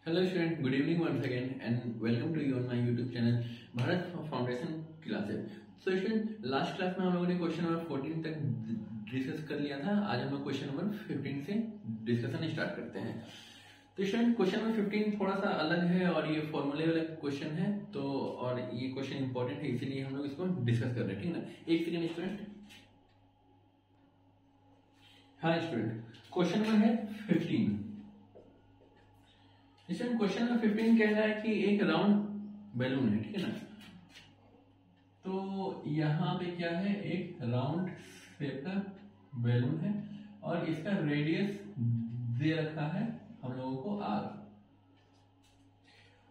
Hello student, good evening once again and welcome to you on my YouTube channel Bharat foundation classes. So student, last class में हम लोगों ने question number 14 तक discuss कर लिया था। आज हम लोग क्वेश्चन नंबर 15 से डिस्कशन स्टार्ट करते हैं। तो स्टूडेंट, क्वेश्चन नंबर 15 थोड़ा सा अलग है और ये फॉर्मूले वाला क्वेश्चन है, तो और ये क्वेश्चन इंपॉर्टेंट है, इसीलिए हम लोग इसको डिस्कस कर रहे हैं। ठीक है ना, एक सेकेंड स्टूडेंट। हाँ स्टूडेंट, क्वेश्चन नंबर है 15। इसमें क्वेश्चन नंबर 15 कह रहा है कि एक राउंड बैलून है, ठीक है ना। तो यहाँ पे क्या है, एक राउंड शेप का बैलून है और इसका रेडियस दे रखा है हम लोगों को r।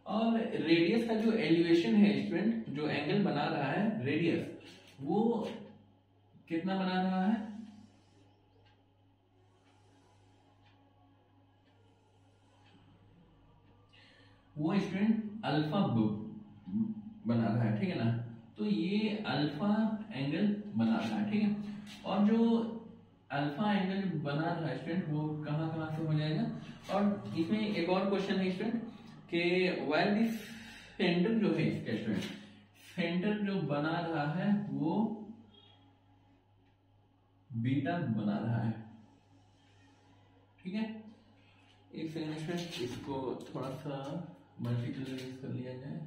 और रेडियस का जो एलिवेशन है स्टूडेंट, जो एंगल बना रहा है रेडियस, वो कितना बना रहा है, वो स्टूडेंट अल्फा बना रहा है, ठीक है ना। तो ये अल्फा एंगल बना रहा है, ठीक है। और जो अल्फा एंगल बना रहा है स्टूडेंट, वो कहां कहां से हो जाएगा। और इसमें एक और क्वेश्चन है स्टूडेंट कि वाइल दिस सेंटर जो है इसका स्टूडेंट, सेंटर जो बना रहा है वो बीटा बना रहा है, ठीक है। एक सेकंड स्टूडेंट, इसको थोड़ा सा मल्टीकलर यूज कर लिया जाए।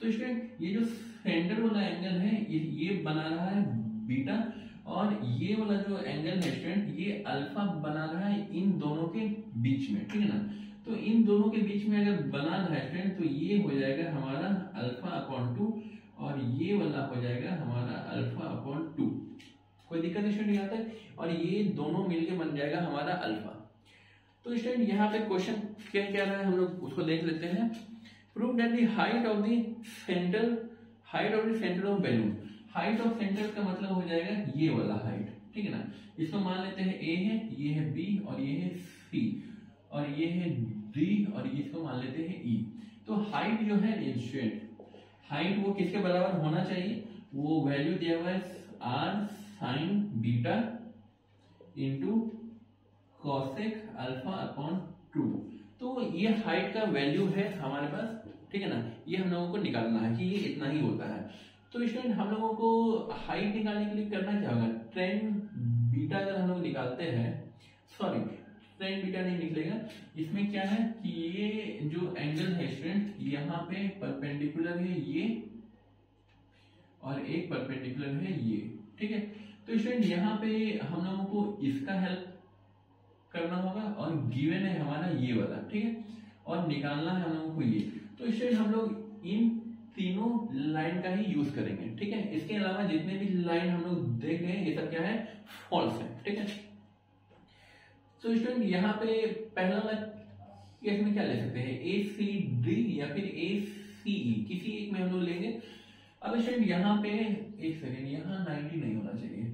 तो स्टूडेंट, ये जो सेंटर वाला एंगल है ये बना रहा है बीटा, और ये वाला जो एंगल है स्टूडेंट, ये अल्फा बना रहा है इन दोनों के बीच में, ठीक है ना। तो इन दोनों के बीच में अगर बना रहा है स्टूडेंट, तो ये हो जाएगा हमारा अल्फा अपॉन 2 और ये वाला हो जाएगा हमारा अल्फा अपॉन 2। कोई दिक्कत स्टूडेंट नहीं आता है, और ये दोनों मिलके बन जाएगा हमारा अल्फा। तो स्टूडेंट, यहाँ पे क्वेश्चन क्या कह रहा है, हम लोग उसको देख लेते हैं। Prove that the height of the centre of balloon. Height of centre का मतलब हो जाएगा ये वाला हाइट, ठीक है ना। इसको मान लेते हैं ए है, ये है बी और ये है सी और ये है डी और इसको मान लेते हैं ई। तो हाइट जो है स्टूडेंट, हाइट वो किसके बराबर होना चाहिए, वो वैल्यू दिया हुआ है R sine beta into cosec alpha upon 2। तो ये हाइट का वैल्यू है हमारे पास, ठीक है ना। ये हम लोगों को निकालना है कि ये इतना ही होता है। तो स्टूडेंट, हम लोगों को हाइट निकालने के लिए करना क्या होगा, टेन बीटा अगर हम लोग निकालते हैं, सॉरी टेन बीटा नहीं निकलेगा। इसमें क्या है कि ये जो एंगल है स्टूडेंट, यहाँ पे परपेंडिकुलर है ये और एक परपेंडिकुलर है ये, ठीक है। तो स्टूडेंट, यहाँ पे हम लोगों को इसका हेल्प करना होगा और गिवन है हमारा ये वाला, ठीक है, और निकालना है हम लोगों को ये। तो स्टूडेंट, हम लोग इन तीनों लाइन का ही यूज करेंगे, ठीक है। इसके अलावा जितने भी लाइन हम लोग देख रहे हैं ये सब क्या है, फॉल्स है, ठीक है। तो स्टूडेंट, यहाँ पे पहला वाला केस में क्या ले सकते हैं, ए सी डी या फिर ए सी ई, किसी एक में हम लोग लेंगे। अब स्टूडेंट, यहाँ पे एक सेकेंड, यहाँ 90 नहीं होना चाहिए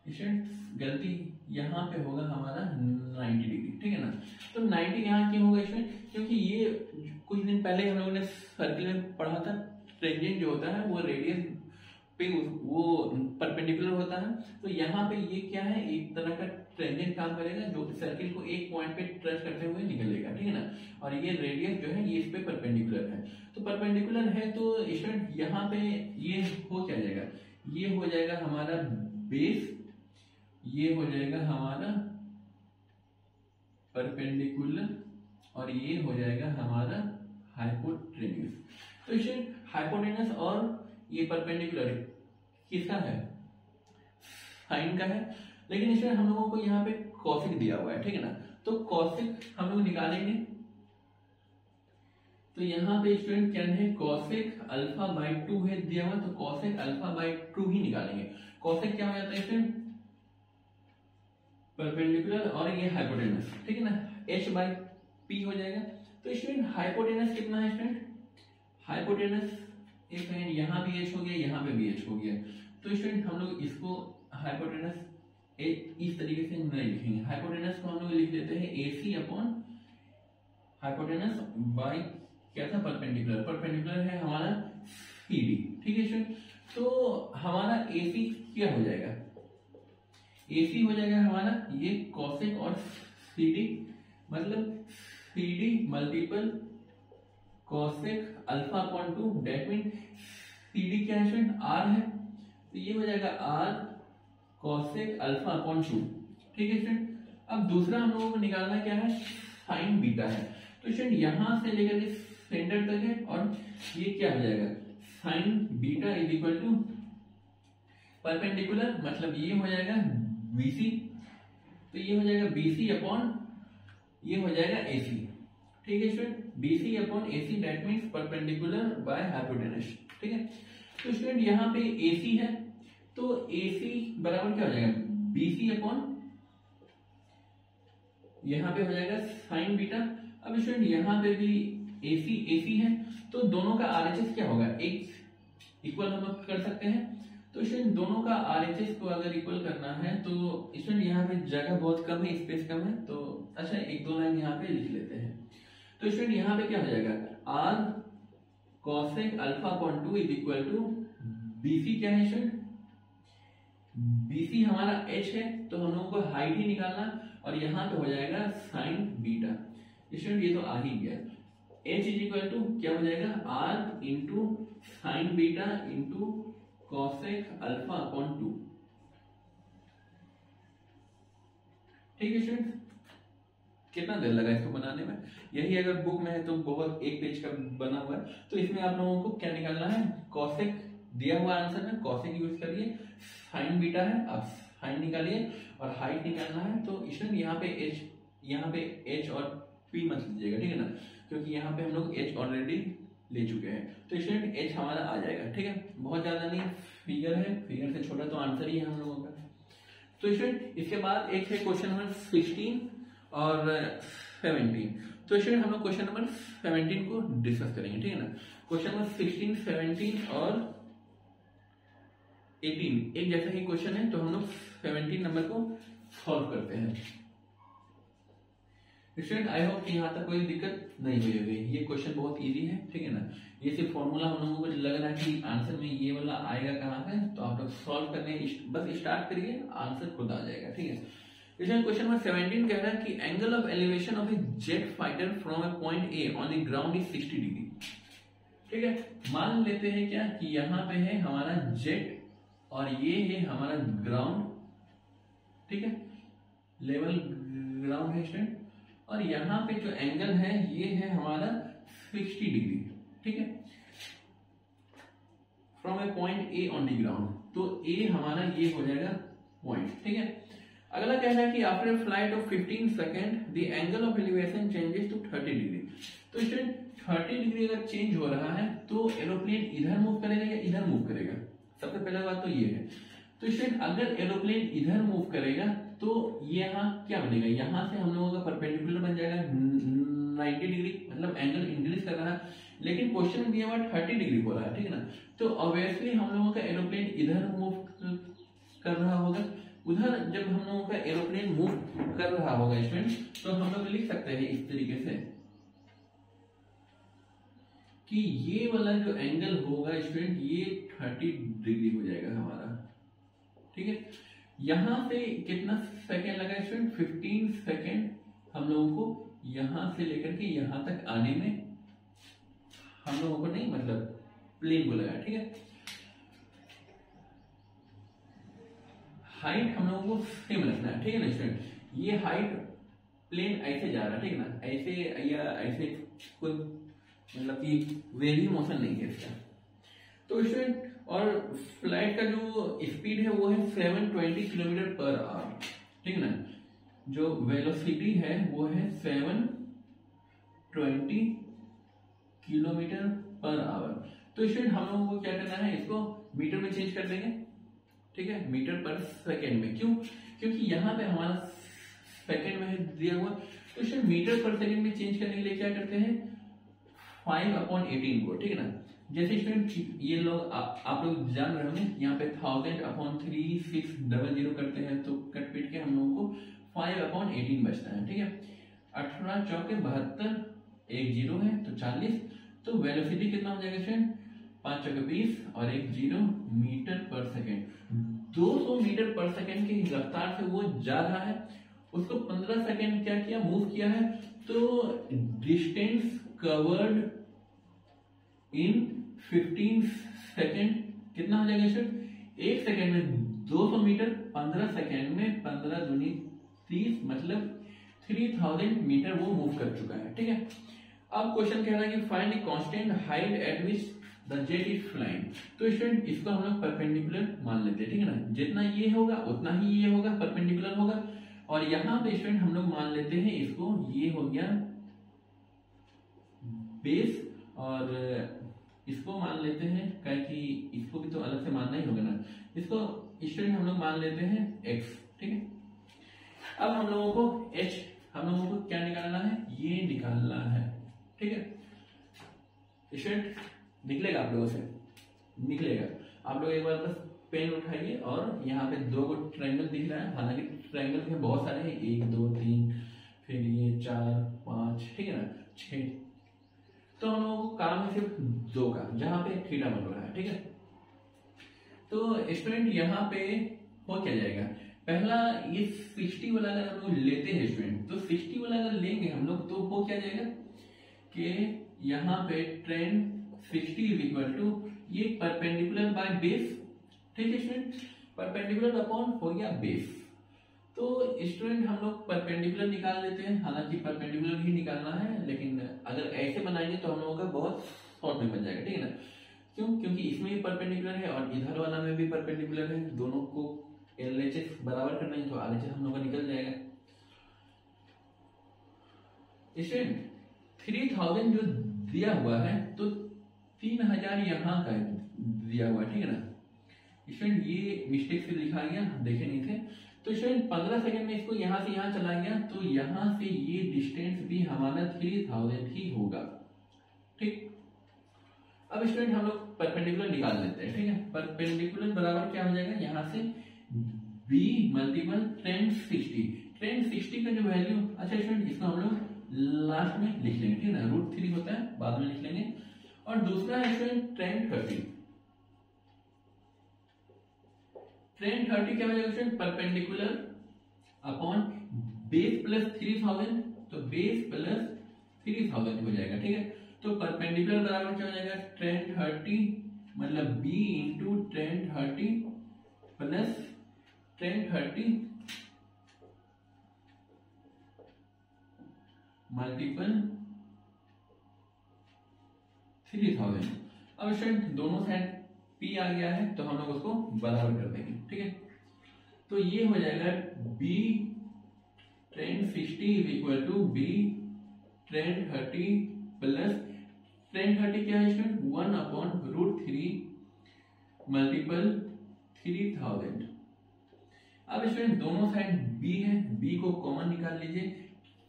स्टूडेंट, गलती यहाँ पे होगा हमारा 90 डिग्री, ठीक है ना। तो 90 यहाँ क्यों होगा स्टूडेंट, क्योंकि ये कुछ दिन पहले हम लोगों ने सर्किल में पढ़ा था, टेंजेंट जो होता है वो रेडियस पे वो परपेंडिकुलर होता है। तो यहाँ पे ये क्या है, एक तरह का टेंजेंट काम करेगा जो सर्किल को एक पॉइंट पे टच करते हुए निकलेगा, ठीक है ना। और ये रेडियस जो है ये इस पे परपेंडिकुलर है। तो परपेंडिकुलर है तो स्टूडेंट, यहाँ पे ये हो क्या जाएगा, ये हो जाएगा हमारा बेस, ये हो जाएगा हमारा परपेंडिकुलर और ये हो जाएगा हमारा हाइपोटेन्यूज। तो इसे हाइपोटेन्यूज और ये परपेंडिकुलर किसका है, साइन का है, लेकिन इसमें हम लोगों को यहाँ पे कॉसिक दिया हुआ है, ठीक है ना। तो कॉसिक हम लोग निकालेंगे। तो यहाँ पे स्टूडेंट क्या है, कॉसेक अल्फा बाई 2 है दिया हुआ, तो कॉसेक अल्फा बाई 2 ही निकालेंगे। कॉसेक क्या हो जाता है स्टूडेंट, परपेंडिकुलर और ये हाइपोटेनस, ठीक है ना, h बाई p हो जाएगा। तो स्टूडेंट, हाइपोटेनस कितना है स्टूडेंट, हाइपोटेनस एक सेकंड, यहाँ भी h हो गया, यहाँ पे भी h हो गया। तो स्टूडेंट, हम लोग इसको हाइपोटेनस इस तरीके से नहीं लिखेंगे, हाइपोटेनस को हम लोग लिख देते हैं AC अपॉन हाइपोटेनस बाई क्या था, परपेंडिकुलर। परपेंडिकुलर है हमारा CD, ठीक है स्टूडेंट। तो हमारा AC क्या हो जाएगा, AC हो जाएगा हमारा ये cosec और CD, मतलब CD multiple cosec alpha upon 2, that mean CD क्या है स्टूडेंट, R है, तो ये हो जाएगा R cosec अल्फा अपॉन 2, ठीक है स्टूडेंट। अब दूसरा हम लोगों को निकालना क्या है, साइन बीटा है। तो स्टूडेंट यहां से लेकर के सेंटर तक है, और ये क्या हो जाएगा, sine beta is equal to perpendicular, मतलब ये हो जाएगा BC, तो ये हो जाएगा BC अपॉन ये हो जाएगा AC, ठीक है student. BC upon AC that means perpendicular by hypotenuse, ठीक है। तो स्टूडेंट यहाँ पे AC है, तो AC बराबर क्या हो जाएगा, BC अपॉन यहाँ पे हो जाएगा साइन बीटा। अब स्टूडेंट यहाँ पे भी AC है, तो दोनों का RHS क्या होगा, एक इक्वल हम लोग कर सकते हैं। तो स्टूडेंट दोनों का RHS को अगर इक्वल करना है तो स्टूडेंट यहाँ पे जगह बहुत कम है, स्पेस कम है, तो अच्छा एक दो लाइन यहाँ पे लिख लेते हैं। तो स्टूडेंट यहाँ पे क्या हो जाएगा, R cosec alpha upon 2 is equal to BC क्या है स्टूडेंट, BC हमारा h है, तो हम लोगों को हाइट ही निकालना, और यहाँ पे हो जाएगा साइन बीटा। स्टूडेंट ये तो आ ही गया, h इज इक्वल टू क्या हो जाएगा, R into sine beta into cosec alpha upon 2, ठीक है स्टूडेंट। कितना देर लगा इसको बनाने में, यही अगर बुक में है तो बहुत एक पेज का बना हुआ है। तो इसमें आप लोगों को क्या निकालना है, cosec दिया हुआ आंसर में cosec यूज करिए, साइन बीटा है आप साइन निकालिए, और हाइट निकालना है। तो स्टूडेंट यहाँ पे h और p मत लीजिएगा, ठीक है ना, क्योंकि यहाँ पे हम लोग h ऑलरेडी ले चुके हैं। तो स्टूडेंट h हमारा आ जाएगा, ठीक है, बहुत ज्यादा नहीं, फिगर है, फिगर से छोटा तो आंसर ही है हम लोगों का। तो स्टूडेंट इसके बाद एक है क्वेश्चन नंबर 16 और 17। तो स्टूडेंट हम लोग क्वेश्चन नंबर 17 को डिस्कस करेंगे, ठीक है ना। क्वेश्चन नंबर 16, 17 और 18 एक जैसा ही क्वेश्चन है, तो हम लोग 17 नंबर को सॉल्व करते हैं। स्टूडेंट आई होप कि यहाँ तक कोई दिक्कत नहीं हुई होगी, ये क्वेश्चन बहुत इजी है, ठीक है ना। ये सिर्फ फॉर्मूला हम लोगों को लग रहा है कि आंसर में ये वाला आएगा कहाँ से, तो आप लोग सॉल्व करने बस स्टार्ट करिए, आंसर खुद आ जाएगा, ठीक है। क्वेश्चन नंबर 17 कह रहा है कि angle of elevation of A jet fighter from a point A on the ground is 60 degree, ठीक है। मान लेते हैं क्या कि यहाँ पे है हमारा जेट और ये है हमारा ग्राउंड, ठीक है, लेवल ग्राउंड है स्टूडेंट, और यहाँ पे जो एंगल है ये है हमारा 60 डिग्री, ठीक है, from a point A on the ground. तो ए हमारा ये हो जाएगा पॉइंट, ठीक है। अगला कह रहा है कि after a flight of 15 second the angle of elevation changes to 30 degree. तो स्टूडेंट 30 डिग्री अगर चेंज हो रहा है तो एरोप्लेन इधर मूव करेगा या इधर मूव करेगा, सबसे पहला बात तो ये है। तो स्टूडेंट अगर एरोप्लेन इधर मूव करेगा तो ये यहाँ क्या बनेगा, यहाँ से हम लोगों का परपेंडिकुलर बन जाएगा 90 डिग्री, मतलब एंगल इंक्रीज कर रहा है, लेकिन क्वेश्चन में दिया हुआ 30 डिग्री हो रहा है, ठीक है ना। तो ऑब्वियसली हम लोगों का एरोप्लेन इधर मूव कर रहा होगा, उधर जब हम लोगों का एरोप्लेन मूव कर रहा होगा स्टूडेंट, तो हम लोग लिख सकते हैं इस तरीके से कि ये वाला जो एंगल होगा स्टूडेंट ये 30 डिग्री हो जाएगा हमारा, ठीक है। यहां से कितना सेकेंड लगा स्टूडेंट, 15 सेकेंड हम लोगों को यहां से लेकर के यहां तक आने में, हम लोगों को नहीं मतलब प्लेन को लगा, ठीक है। हाइट हम लोगों को सेम रखना है, ठीक है ना स्टूडेंट। ये हाइट प्लेन ऐसे जा रहा है, ठीक है ना, ऐसे या ऐसे कोई मतलब कि वेरी मोशन नहीं है इसका। तो स्टूडेंट और फ्लाइट का जो स्पीड है वो है 720 किलोमीटर पर आवर, ठीक है ना। जो वेलोसिटी है वो है 720 किलोमीटर पर आवर। तो स्टूडेंट हम लोगों को क्या करना है, इसको मीटर में चेंज कर देंगे, ठीक है, मीटर पर सेकेंड में। क्यों, क्योंकि यहाँ पे हमारा सेकेंड में दिया हुआ, तो स्टूडेंट मीटर पर सेकेंड में चेंज करने के लिए क्या करते हैं 5/18 को, ठीक है ना। जैसे स्टूडेंट ये लोग आप लोग जान रहे होंगे, यहाँ पे 1000/3600 करते हैं, तो कट पीट के हम लोगों को 5/18 बचता है, ठीक है। 18 चौके 72, 1 0 है तो 40, तो वेलोसिटी कितना हो जाएगा स्टूडेंट 5 चौके 20 और 1 0 मीटर पर सेकेंड। 200 मीटर पर सेकेंड की रफ्तार से वो जा रहा है, उसको 15 सेकेंड क्या किया, मूव किया है। तो डिस्टेंस कवर्ड इन 15 सेकेंड कितना हो जाएगा सर? 1 सेकेंड में 200 मीटर, 15 सेकेंड में 15 दूनी 30, मतलब 3000 मीटर वो मूव कर चुका है। ठीक है, अब क्वेश्चन कह रहा है कि find the constant height eight which the jet is flying. तो स्टूडेंट इसको हम लोग परपेंडिकुलर मान लेते हैं। ठीक है ना, जितना ये होगा उतना ही ये होगा, परपेंडिकुलर होगा। और यहाँ पे स्टूडेंट हम लोग मान लेते हैं इसको, ये हो गया बेस, और इसको मान लेते हैं, कहे कि इसको भी तो अलग से मानना ही होगा ना। इसको स्टूडेंट हम लोग मान लेते हैं x। ठीक है, अब हम लोगों को h, हम लोगों को क्या निकालना है, ये निकालना है। ठीक है स्टूडेंट, निकलेगा आप लोगों से, निकलेगा। आप लोग एक बार बस पेन उठाइए और यहाँ पे 2 ट्रायंगल दिख रहा है, हालांकि ट्रायंगल में बहुत सारे हैं, 1 2 3, फिर ये 4 5, ठीक है ना, 6। तो हम लोगों को काम है सिर्फ 2 का, जहां पे थीटा बन रहा है। ठीक है, तो स्टूडेंट यहाँ पे हो क्या जाएगा, पहला ये 60 वाला अगर हम लोग लेते हैं स्टूडेंट, तो 60 वाला अगर लेंगे हम लोग तो हो क्या जाएगा कि यहाँ पे ट्रेंड 60 इज इक्वल टू ये परपेंडिकुलर बाय बेस। ठीक है स्टूडेंट, परपेंडिकुलर अपॉन हो गया बेस। तो स्टूडेंट हम लोग परपेंडिकुलर निकाल लेते हैं, हालांकि परपेंडिकुलर ही निकालना है, लेकिन अगर ऐसे बनाएंगे तो हम लोगों का बहुत शॉर्ट में बन जाएगा। ठीक है ना, क्यों? क्योंकि इसमें भी परपेंडिकुलर है और इधर वाला में भी परपेंडिकुलर है, दोनों को LHS बराबर करना है, तो RHS हम लोग का निकल जाएगा। स्टूडेंट 3000 जो दिया हुआ है, तो 3000 यहाँ का दिया हुआ है। ठीक है ना स्टूडेंट, ये मिस्टेक से लिखा गया, देखे नहीं थे। तो स्टूडेंट 15 सेकंड में इसको यहाँ से यहाँ चला गया, तो यहाँ से ये डिस्टेंस भी हमारा 3000 ही होगा। ठीक, अब स्टूडेंट हम लोग परपेंडिकुलर निकाल लेते हैं। ठीक है, परपेंडिकुलर बराबर क्या हो जाएगा, यहाँ से b मल्टीपल ट्रेंड 60। ट्रेंड 60 का जो वैल्यू, अच्छा स्टूडेंट इसको हम लोग लास्ट में लिख लेंगे। ठीक है ना, √3 होता है, बाद में लिख लेंगे। और दूसरा है स्टूडेंट ट्रेंड 30। ट्रेंड 30 क्या हो जाएगा student, perpendicular upon base plus 3000, तो बेस प्लस 3000 हो जाएगा। ठीक है, तो परपेंडिकुलर बराबर क्या हो जाएगा, ट्रेंड 30 मतलब b into trend 30 plus tan 30 multiple 3000। अब स्टूडेंट दोनों साइड p आ गया है, तो हम लोग उसको बराबर कर देंगे। ठीक है, तो ये हो जाएगा b tan 60 is equal to b tan 30 plus tan 30 क्या है स्टूडेंट, 1/√3 मल्टीपल 3000। अब स्टूडेंट दोनों साइड b है, b को कॉमन निकाल लीजिए।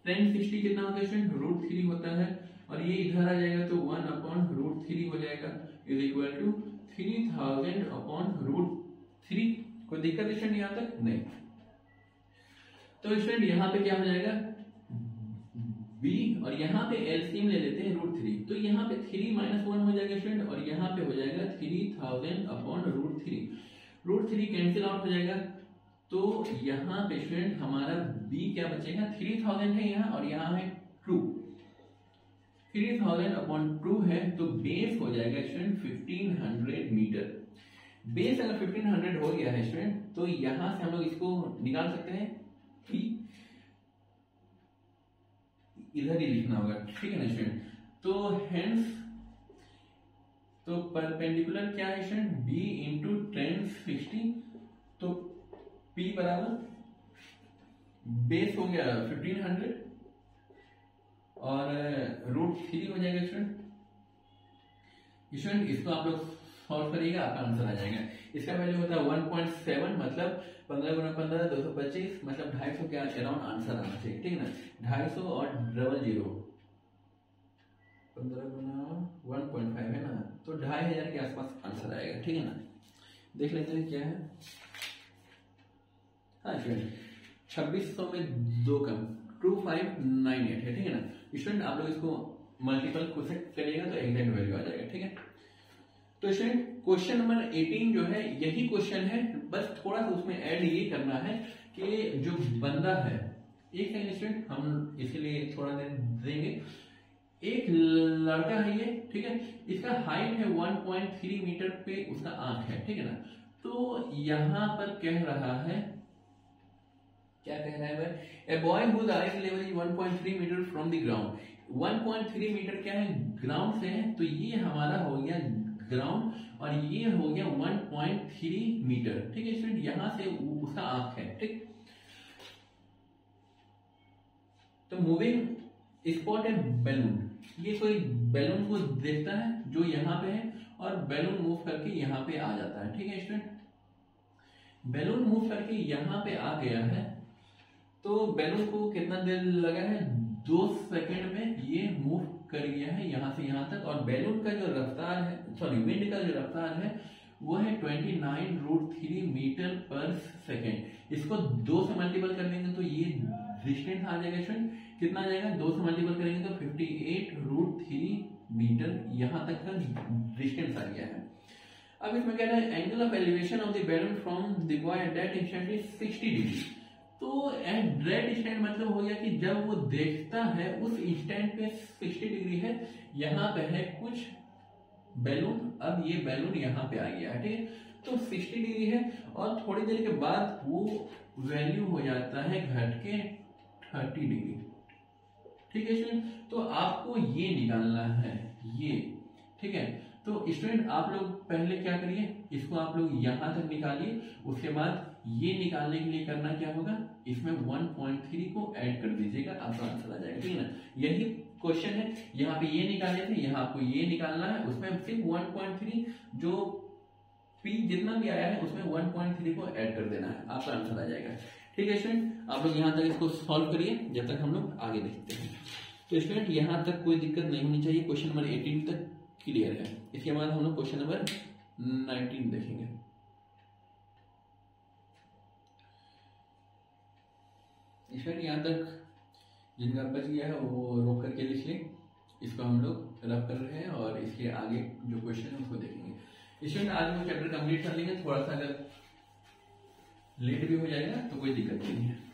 ट्रेंड 60 कितना होता है स्टूडेंट, √3 होता है, और ये इधर आ जाएगा तो 1/√3 हो जाएगा, इज इक्वल टू 3000/√3। कोई दिक्कत स्टूडेंट यहाँ तक नहीं। तो स्टूडेंट यहाँ पे क्या हो जाएगा b, और यहाँ पे एलसीएम ले लेते हैं √3, तो यहाँ पे 3 - 1 हो जाएगा स्टूडेंट, और यहाँ पे हो जाएगा 3000/√3। √3 कैंसिल आउट हो जाएगा, तो यहाँ पे स्टूडेंट हमारा b क्या बचेगा, 3000 है यहाँ, और यहाँ है 2, 3000/2 है, तो बेस हो जाएगा स्टूडेंट 1500 मीटर। बेस अगर 1500 हो गया है स्टूडेंट, तो यहां से हम लोग इसको निकाल सकते हैं कि इधर ही लिखना होगा। ठीक है ना स्टूडेंट, तो हेंस तो परपेंडिकुलर क्या है स्टूडेंट, b इंटू ट्रेंड 60, तो p बराबर बेस हो गया 1500 और √3 हो जाएगा स्टूडेंट। स्टूडेंट इसको आप लोग सॉल्व करिएगा, आपका आंसर आ जाएगा। इसका वैल्यू होता है 1.7, मतलब 15 × 15 225, मतलब 250 के अराउंड आंसर आना चाहिए। ठीक है ना, 250 और 00 15 × 1.5 है ना, तो 2500 के आसपास आंसर आएगा। ठीक है ना, देख लेते हैं क्या है। हाँ स्टूडेंट 2600 में 2 कम 2598 है। ठीक है ना स्टूडेंट, आप लोग इसको मल्टीपल को सेट करिएगा तो एग्जैक्ट वैल्यू आ जाएगा। ठीक है, तो स्टूडेंट क्वेश्चन नंबर 18 जो है यही क्वेश्चन है, बस थोड़ा सा उसमें ऐड ये करना है कि जो बंदा है, एक सेकंड स्टूडेंट हम इसीलिए थोड़ा देर देंगे। एक लड़का है ये, ठीक है, इसका हाइट है 1.3 मीटर पे उसका आंख है, ठीक है ना। तो यहां पर कह रहा है, क्या कह रहा है भाई, a boy whose eye level is 1.3 metre from the ground. 1.3 metre क्या है, ग्राउंड से है, तो ये हमारा हो गया ग्राउंड और ये हो गया 1.3 मीटर, ठीक है स्टूडेंट, यहां से उसका आंख है, ठीक। तो मूविंग स्पॉट ए बैलून, ये कोई बैलून को देखता है जो यहाँ पे है और बैलून मूव करके यहाँ पे आ जाता है, ठीक है स्टूडेंट। बैलून मूव करके यहाँ पे आ गया है, तो बैलून को कितना देर लगा है, 2 सेकंड में ये मूव कर गया है यहाँ से यहाँ तक। और बैलून का जो रफ्तार है, सॉरी विंड का जो रफ्तार है वो है 29√3 मीटर पर सेकेंड। इसको 2 से मल्टीपल कर देंगे तो ये डिस्टेंस आ जाएगा स्टूडेंट, कितना आ जाएगा, 2 से मल्टीपल करेंगे तो 58√3 मीटर यहाँ तक का डिस्टेंस आ गया है। अब इसमें कह रहा है angle of elevation of the balloon from the boy at that instant is 60 degree. तो एट दैट इंस्टेंट मतलब हो गया कि जब वो देखता है उस इंस्टेंट पे 60 डिग्री है, यहाँ पे है कुछ बैलून, अब ये बैलून यहाँ पे आ गया है, ठीक है। तो 60 डिग्री है और थोड़ी देर के बाद वो वैल्यू हो जाता है घट के 30 डिग्री, ठीक है स्टूडेंट। तो आपको ये निकालना है ये, ठीक है। तो स्टूडेंट आप लोग पहले क्या करिए, इसको आप लोग यहां तक निकालिए, उसके बाद ये निकालने के लिए करना क्या होगा, इसमें 1.3 को ऐड कर दीजिएगा, आपका आंसर आ जाएगा, ठीक है ना। यही क्वेश्चन है, यहाँ पे ये निकाले थे, यहाँ आपको ये निकालना है, उसमें सिर्फ 1.3 जो P जितना भी आया है उसमें 1.3 को ऐड कर देना है, आपका आंसर आ जाएगा, ठीक है स्टूडेंट। आप लोग यहाँ तक इसको सॉल्व करिए जब तक हम लोग आगे देखते हैं। तो स्टूडेंट यहाँ तक कोई दिक्कत नहीं होनी चाहिए, क्वेश्चन नंबर 18 तक क्लियर है। इसके बाद हम लोग क्वेश्चन नंबर 19 देखेंगे। स्टूडेंट यहाँ तक जिनका बच गया है वो रोक करके लिख लें, इसको हम लोग रब कर रहे हैं और इसके आगे जो क्वेश्चन है उसको देखेंगे। स्टूडेंट आज हम चैप्टर कंप्लीट कर लेंगे, थोड़ा सा अगर लेट भी हो जाएगा तो कोई दिक्कत नहीं है।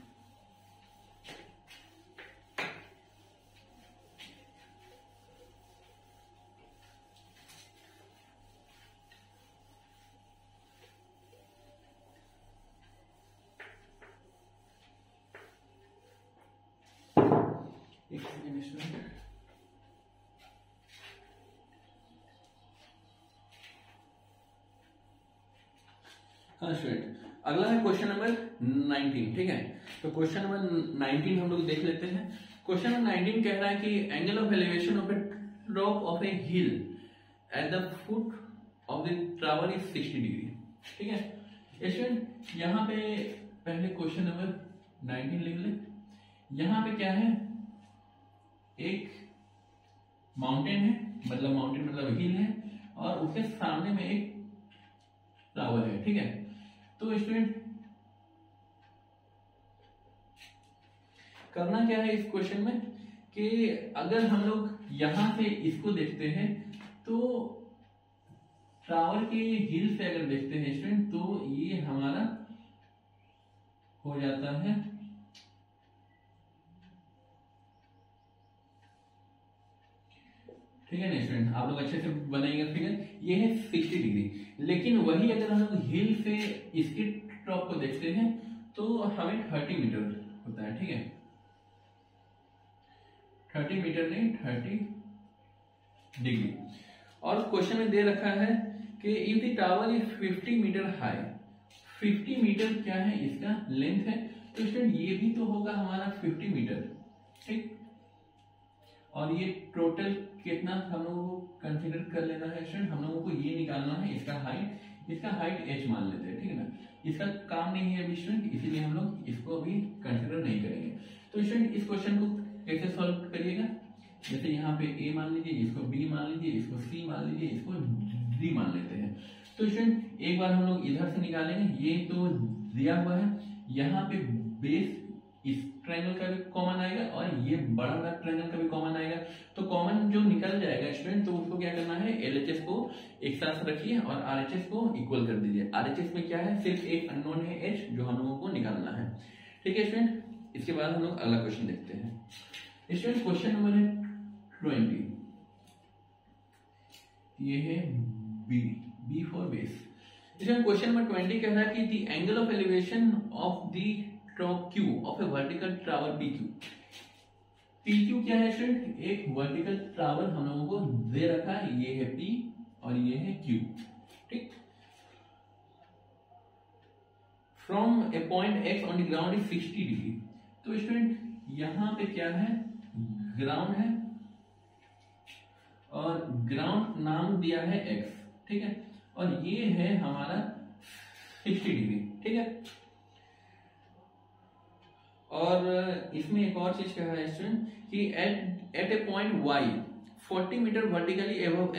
हाँ स्टूडेंट, अगला है क्वेश्चन नंबर 19, ठीक है। तो क्वेश्चन नंबर 19 हम लोग देख लेते हैं। क्वेश्चन नंबर 19 कह रहा है कि angle of elevation of A top of A hill at the foot of the tower is 60 degree, ठीक है स्टूडेंट। यहाँ पे पहले क्वेश्चन नंबर 19 लिख ले। यहाँ पे क्या है, एक माउंटेन है, मतलब माउंटेन मतलब हिल है, और उसके सामने में एक टावर है, ठीक है। तो स्टूडेंट करना क्या है इस क्वेश्चन में कि अगर हम लोग यहां से इसको देखते हैं तो टावर के हिल से अगर देखते हैं स्टूडेंट तो ये हमारा हो जाता है ठीक है ना स्टूडेंट, आप लोग अच्छे से बनाएंगे फिगर। ये है 60 डिग्री, लेकिन वही अगर हम लोग हिल से इसके टॉप को देखते हैं तो हमें 30 मीटर होता है, ठीक है। 30 मीटर नहीं 30 डिग्री। और क्वेश्चन में दे रखा है कि if the tower is 50 metre high, 50 metre क्या है इसका लेंथ है, तो स्टूडेंट ये भी तो होगा हमारा 50 मीटर, ठीक। और ये टोटल कितना हम लोगों को कंसीडर कर लेना है स्टूडेंट, हम लोगों को ये निकालना है इसका हाइट h मान लेते हैं, ठीक है ना। इसका काम नहीं है अभी स्टूडेंट, इसीलिए हम लोग इसको अभी कंसीडर नहीं करेंगे। तो स्टूडेंट इस क्वेश्चन को कैसे सॉल्व करिएगा, जैसे यहाँ पे a मान लीजिए, इसको b मान लीजिए, इसको c मान लीजिए, इसको d मान लेते हैं। तो स्टूडेंट एक बार हम लोग इधर से निकालेंगे, ये तो दिया हुआ है, यहाँ पे बेस इस ट्रायंगल का भी कॉमन आएगा और ये बड़ा वाला ट्रायंगल का भी कॉमन आएगा। तो कॉमन जो निकल जाएगा स्टूडेंट, तो उसको क्या करना है, LHS को एक साथ रखिए और RHS को इक्वल कर दीजिए। RHS में क्या है, सिर्फ एक अननोन है H, जो हम लोगों को निकालना है। ठीक है स्टूडेंट, इसके बाद हम लोग अगला क्वेश्चन देखते हैं। स्टूडेंट क्वेश्चन नंबर है 20, ये है बी फॉर बेस। इसमें क्वेश्चन नंबर 20 कह रहा है कि the angle of elevation of the top Q of A vertical tower PQ। PQ क्या है स्टूडेंट, एक वर्टिकल टावर हम लोगों को दे रखा है, ये है P और ये है Q। ठीक, from a point X on the ground is 60 degree. तो स्टूडेंट यहां पे क्या है, ग्राउंड है और ग्राउंड नाम दिया है X, ठीक है, और ये है हमारा 60 डिग्री। ठीक है, और इसमें एक और चीज कहा है स्टूडेंट कि at a point Y 40 metre vertically above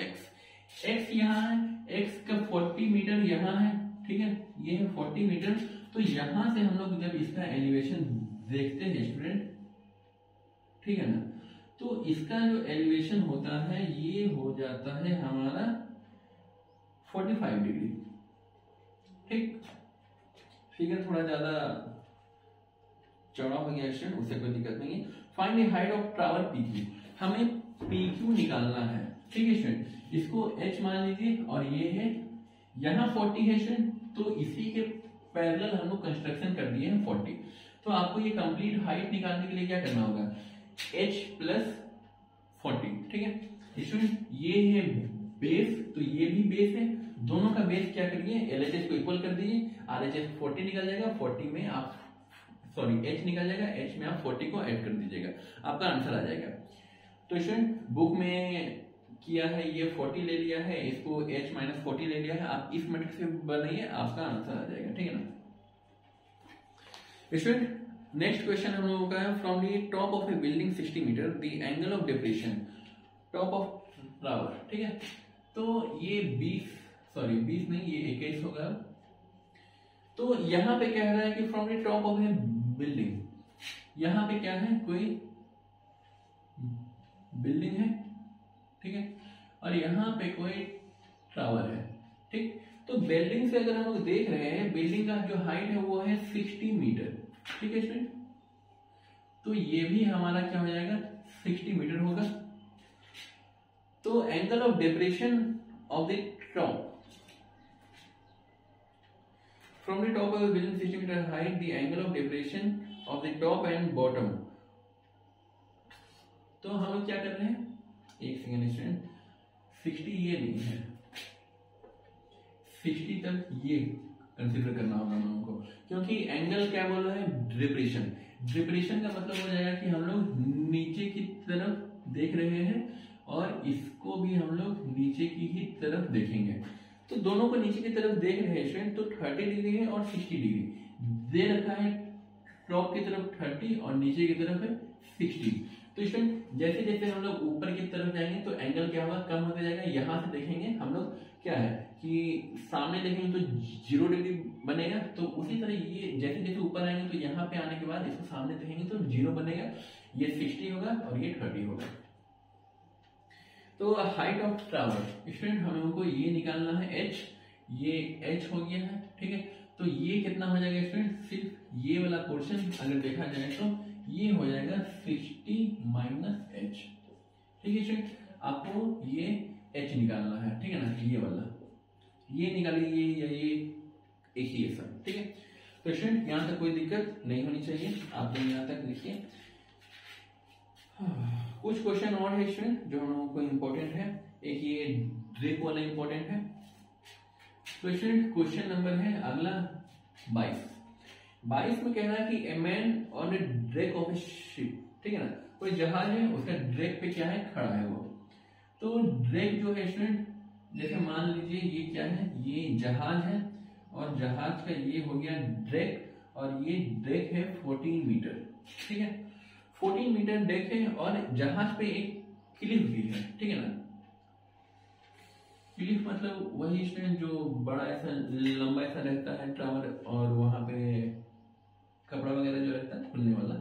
X यहाँ है, X का 40 मीटर यहाँ है। ठीक है, ये है 40 मीटर। तो यहां से हम लोग जब इसका एलिवेशन देखते हैं स्टूडेंट, ठीक है ना, तो इसका जो एलिवेशन होता है ये हो जाता है हमारा 45 डिग्री। ठीक, फिगर थोड़ा ज्यादा चौड़ा हो गया स्टूडेंट, उससे कोई दिक्कत नहीं है। Find the height of tower PQ, हमें PQ निकालना है। ठीक है स्टूडेंट, इसको H मान लीजिए और ये है यहाँ 40 है स्टूडेंट, तो इसी के पैरेलल हम लोग कंस्ट्रक्शन कर दिए हैं 40। तो आपको ये कंप्लीट हाइट निकालने के लिए क्या करना होगा, H प्लस 40। ठीक है स्टूडेंट, ये है बेस, तो ये भी बेस है, दोनों का बेस क्या करिए, LHS को इक्वल कर दीजिए, RHS 40 निकल जाएगा, 40 में आप H निकल जाएगा, H में आप 40 को ऐड कर दीजिएगा, आपका आंसर आ जाएगा। तो स्टूडेंट बुक में किया है ये 40 ले लिया है, इसको H माइनस 40 ले लिया है, आप इस मेथड से बनाइए, आपका आंसर आ जाएगा। ठीक है ना स्टूडेंट, नेक्स्ट क्वेश्चन हम लोगों का है, from the top of a building 60 metre the angle of depression top of tower. ठीक है, तो ये 20 नहीं, ये 21 होगा। तो यहां पे कह रहा है कि from the top of a building, यहां पे क्या है, कोई बिल्डिंग है, ठीक है, और यहां पे कोई टावर है। ठीक, तो बिल्डिंग से अगर हम लोग देख रहे हैं, बिल्डिंग का जो हाइट है वो है 60 मीटर। ठीक है स्टूडेंट, तो ये भी हमारा क्या हो जाएगा, 60 मीटर होगा। तो angle of depression of the top from the top of a building 60 meter height, the angle of depression of the top and bottom। तो हम लोग क्या कर रहे हैं, एक सेकेंड स्टूडेंट, 60 ये नहीं है, 60 तक ये कंसीडर करना होगा हम लोगों को, क्योंकि एंगल क्या बोल रहा है, डिप्रेशन। डिप्रेशन का मतलब हो जाएगा कि हम लोग नीचे की तरफ देख रहे हैं और इसको भी हम लोग नीचे की ही तरफ देखेंगे। तो दोनों को नीचे की तरफ देख रहे हैं स्टूडेंट, तो 30 डिग्री है और 60 डिग्री दे रखा है, टॉप की तरफ 30 और नीचे की तरफ है 60। तो स्टूडेंट जैसे जैसे हम लोग ऊपर की तरफ जाएंगे तो एंगल क्या होगा, कम होता जाएगा। यहां से देखेंगे हम लोग क्या है कि सामने देखेंगे तो 0 डिग्री बनेगा, तो उसी तरह ये जैसे जैसे ऊपर आएंगे तो यहाँ पे आने के बाद इसको सामने देखेंगे तो 0 बनेगा, ये 60 होगा और ये 30 होगा। तो हाइट ऑफ टावर स्टूडेंट हम लोगों को ये निकालना है H, ये H हो गया है। ठीक है, तो ये कितना हो जाएगा स्टूडेंट, सिर्फ ये वाला पोर्शन अगर देखा जाए तो ये हो जाएगा 60 माइनस H। ठीक है स्टूडेंट, आपको ये H निकालना है, ठीक है ना, ये वाला ये निकालिए या ये एक ही है सब। ठीक है, तो स्टूडेंट यहाँ तक कोई दिक्कत नहीं होनी चाहिए, आप लोग यहाँ तक लिखिए। कुछ क्वेश्चन और है स्टूडेंट जो हम लोगों को इम्पोर्टेंट है, एक ये ड्रेक वाला इम्पोर्टेंट है। तो स्टूडेंट क्वेश्चन नंबर है अगला 22 में कह रहा है कि a man on A Drake of A ship. ठीक है ना, कोई जहाज है, उसका ड्रेक पे क्या है, खड़ा है वो। तो ड्रेक जो है स्टूडेंट, जैसे मान लीजिए ये क्या है, ये जहाज है और जहाज का ये हो गया ड्रेक और ये ड्रेक है 14 मीटर। ठीक है, 14 मीटर डेक है और जहाज पे एक क्लिफ भी है। ठीक है ना, क्लिफ मतलब वही स्टूडेंट जो बड़ा ऐसा लंबा ऐसा रहता है टावर और वहां पे कपड़ा वगैरह जो रहता है खुलने वाला,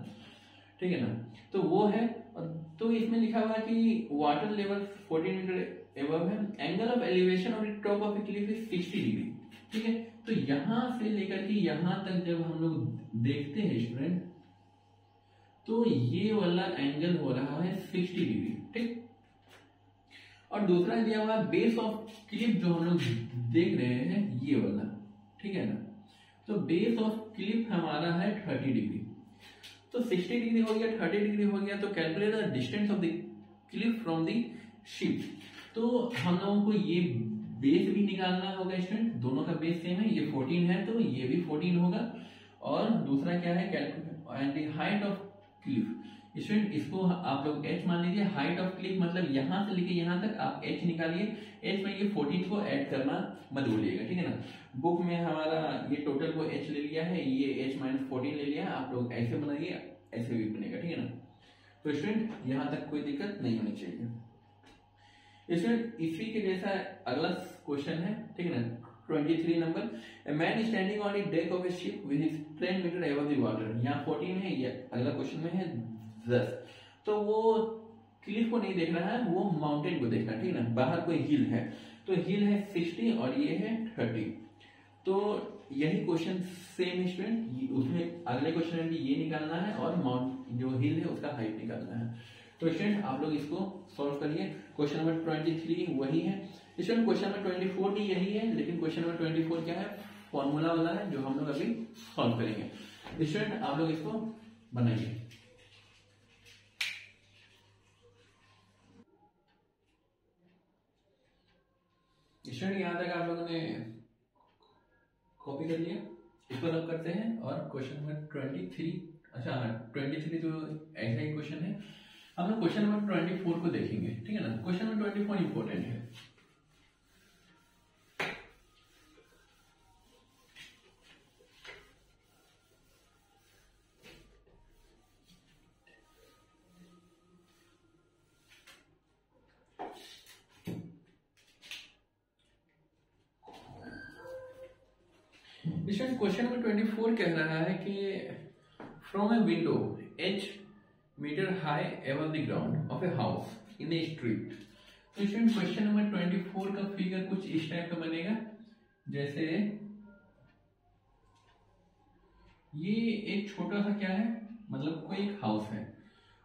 ठीक है ना, तो वो है। तो इसमें लिखा हुआ है कि वाटर लेवल 14 मीटर एबव है, angle of elevation of the top of the Cliff is 60 degree, ठीक है। तो यहां से लेकर के यहां तक जब हम लोग देखते हैं स्टूडेंट, तो ये वाला एंगल हो रहा है 60 डिग्री, ठीक। और दूसरा दिया हुआ बेस ऑफ क्लिफ जो हम लोग देख रहे हैं ये वाला, ठीक है ना, तो बेस ऑफ क्लिफ हमारा है 30 डिग्री। तो 60 डिग्री हो गया, 30 डिग्री हो गया, तो calculate the distance of the Cliff from the ship. तो हम लोगों को ये बेस भी निकालना होगा स्टूडेंट, दोनों का बेस सेम है, ये 14 है तो ये भी 14 होगा। और दूसरा क्या है, calculate height of Cliff. Student इसको आप लोग h मान लीजिए, हाइट ऑफ क्लिफ मतलब यहां से लेके यहां तक आप h निकालिए, h में ये 14 को ऐड करना मत भूलिएगा, ठीक है ना। बुक में हमारा ये टोटल को h ले लिया है, ये h माइनस 14 ले लिया है, आप लोग ऐसे बनाइए, ऐसे भी बनेगा, ठीक है ना। तो स्टूडेंट यहां तक कोई दिक्कत नहीं होनी चाहिए। स्टूडेंट इसी के जैसा अगला क्वेश्चन है, ठीक है ना, 23 number, a man is standing on the deck of a ship with his 10 meter above the water। यहाँ 14 है, ये अगला क्वेश्चन में है 10। तो वो क्लिफ को नहीं देख रहा है, वो माउंटेन को देख रहा है, ठीक है ना। बाहर कोई हिल है, तो हिल है 60 और ये है 30। तो यही क्वेश्चन सेम स्टूडेंट, उसमें अगले क्वेश्चन में भी ये निकालना है और माउंट जो हिल है उसका हाइट निकालना है। तो स्टूडेंट आप लोग इसको सॉल्व करिए। क्वेश्चन नंबर 23 वही है स्टूडेंट, क्वेश्चन नंबर 24 भी यही है, लेकिन क्वेश्चन नंबर 24 क्या है, फॉर्मूला वाला है जो हम लोग अभी सॉल्व करेंगे। स्टूडेंट आप लोग इसको बनाइए। स्टूडेंट यहां तक आप लोगों ने कॉपी कर लिया, इसको रब करते हैं। और क्वेश्चन नंबर 23, अच्छा 23 तो ऐसा ही क्वेश्चन है, हम लोग क्वेश्चन नंबर 24 को देखेंगे, ठीक है ना। क्वेश्चन नंबर 24 इंपॉर्टेंट है। क्वेश्चन नंबर 24 कह रहा है कि from a window h metre high above the ground of a house in a street. तो क्वेश्चन नंबर 24 का फिगर कुछ इस टाइप का बनेगा, जैसे ये एक छोटा सा क्या है, मतलब कोई एक हाउस है